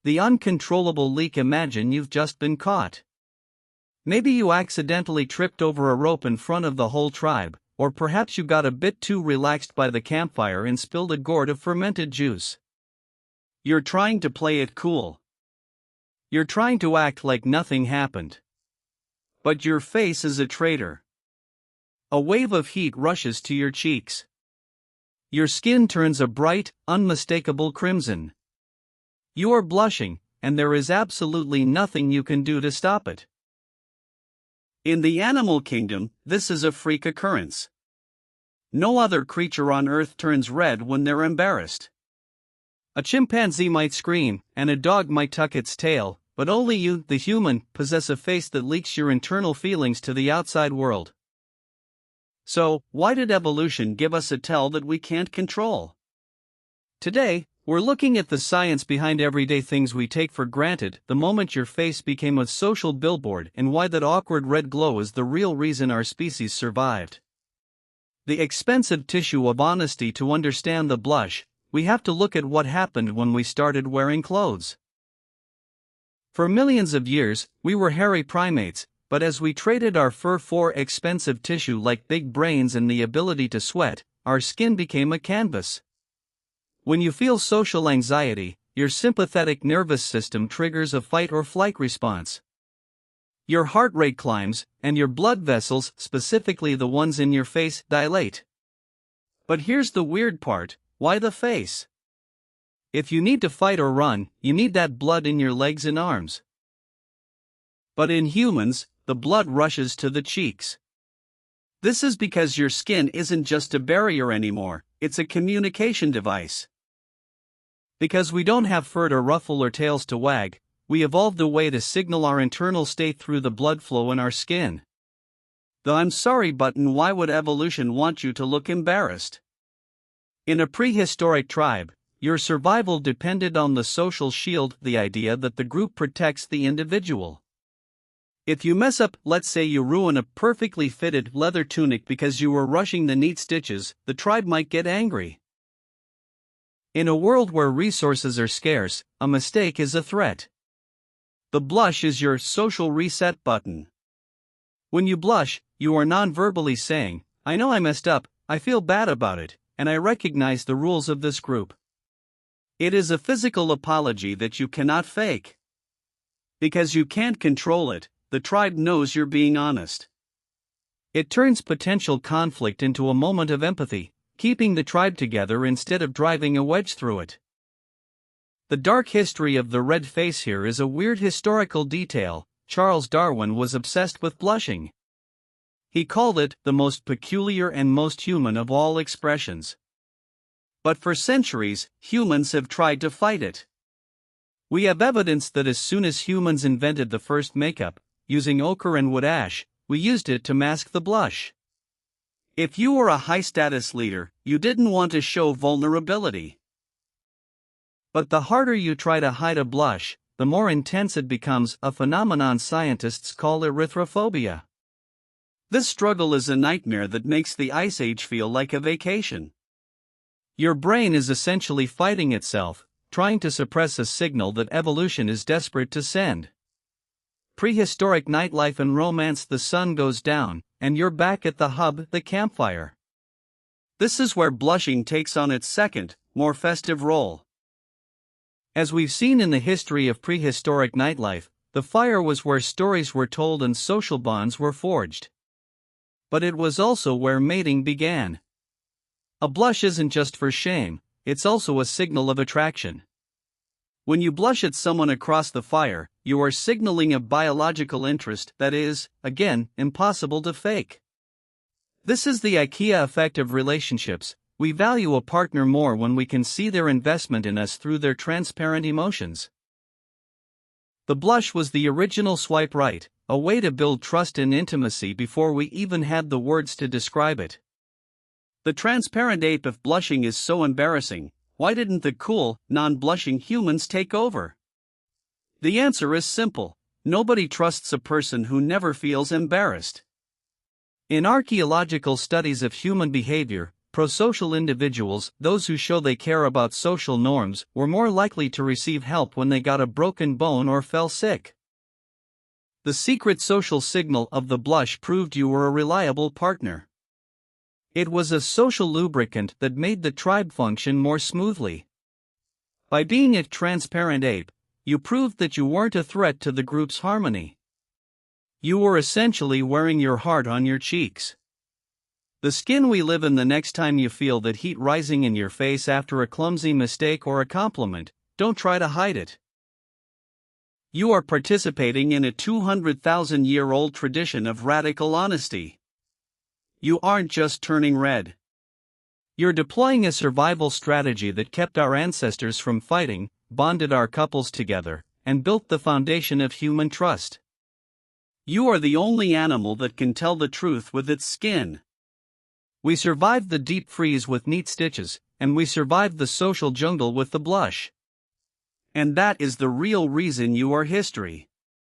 The uncontrollable leak. Imagine you've just been caught. Maybe you accidentally tripped over a rope in front of the whole tribe, or perhaps you got a bit too relaxed by the campfire and spilled a gourd of fermented juice. You're trying to play it cool. You're trying to act like nothing happened. But your face is a traitor. A wave of heat rushes to your cheeks. Your skin turns a bright, unmistakable crimson. You are blushing, and there is absolutely nothing you can do to stop it. In the animal kingdom, this is a freak occurrence. No other creature on Earth turns red when they're embarrassed. A chimpanzee might scream, and a dog might tuck its tail, but only you, the human, possess a face that leaks your internal feelings to the outside world. So, why did evolution give us a tell that we can't control? Today, we're looking at the science behind everyday things we take for granted, the moment your face became a social billboard, and why that awkward red glow is the real reason our species survived. The expensive tissue of honesty. To understand the blush, we have to look at what happened when we started wearing clothes. For millions of years, we were hairy primates, but as we traded our fur for expensive tissue like big brains and the ability to sweat, our skin became a canvas. When you feel social anxiety, your sympathetic nervous system triggers a fight or flight response. Your heart rate climbs, and your blood vessels, specifically the ones in your face, dilate. But here's the weird part: why the face? If you need to fight or run, you need that blood in your legs and arms. But in humans, the blood rushes to the cheeks. This is because your skin isn't just a barrier anymore, it's a communication device. Because we don't have fur to ruffle or tails to wag, we evolved a way to signal our internal state through the blood flow in our skin. The "I'm sorry" button. Why would evolution want you to look embarrassed? In a prehistoric tribe, your survival depended on the social shield, the idea that the group protects the individual. If you mess up, let's say you ruin a perfectly fitted leather tunic because you were rushing the neat stitches, the tribe might get angry. In a world where resources are scarce, a mistake is a threat. The blush is your social reset button. When you blush, you are non-verbally saying, "I know I messed up, I feel bad about it, and I recognize the rules of this group." It is a physical apology that you cannot fake. Because you can't control it, the tribe knows you're being honest. It turns potential conflict into a moment of empathy, keeping the tribe together instead of driving a wedge through it. The dark history of the red face. Here is a weird historical detail. Charles Darwin was obsessed with blushing. He called it the most peculiar and most human of all expressions. But for centuries, humans have tried to fight it. We have evidence that as soon as humans invented the first makeup, using ochre and wood ash, we used it to mask the blush. If you were a high-status leader, you didn't want to show vulnerability. But the harder you try to hide a blush, the more intense it becomes, a phenomenon scientists call erythrophobia. This struggle is a nightmare that makes the Ice Age feel like a vacation. Your brain is essentially fighting itself, trying to suppress a signal that evolution is desperate to send. Prehistoric nightlife and romance. The sun goes down, and you're back at the hub, the campfire. This is where blushing takes on its second, more festive role. As we've seen in the history of prehistoric nightlife, the fire was where stories were told and social bonds were forged. But it was also where mating began. A blush isn't just for shame, it's also a signal of attraction. When you blush at someone across the fire, you are signaling a biological interest that is, again, impossible to fake. This is the IKEA effect of relationships. We value a partner more when we can see their investment in us through their transparent emotions. The blush was the original swipe right, a way to build trust and intimacy before we even had the words to describe it. The transparent ape. If blushing is so embarrassing, why didn't the cool, non-blushing humans take over? The answer is simple: nobody trusts a person who never feels embarrassed. In archaeological studies of human behavior, Prosocial individuals, those who show they care about social norms, were more likely to receive help when they got a broken bone or fell sick. The secret social signal of the blush proved you were a reliable partner. It was a social lubricant that made the tribe function more smoothly. By being a transparent ape, you proved that you weren't a threat to the group's harmony. You were essentially wearing your heart on your cheeks. The skin we live in. The next time you feel that heat rising in your face after a clumsy mistake or a compliment, don't try to hide it. You are participating in a 200,000-year-old tradition of radical honesty. You aren't just turning red. You're deploying a survival strategy that kept our ancestors from fighting, bonded our couples together, and built the foundation of human trust. You are the only animal that can tell the truth with its skin. We survived the deep freeze with neat stitches, and we survived the social jungle with the blush. And that is the real reason you are history.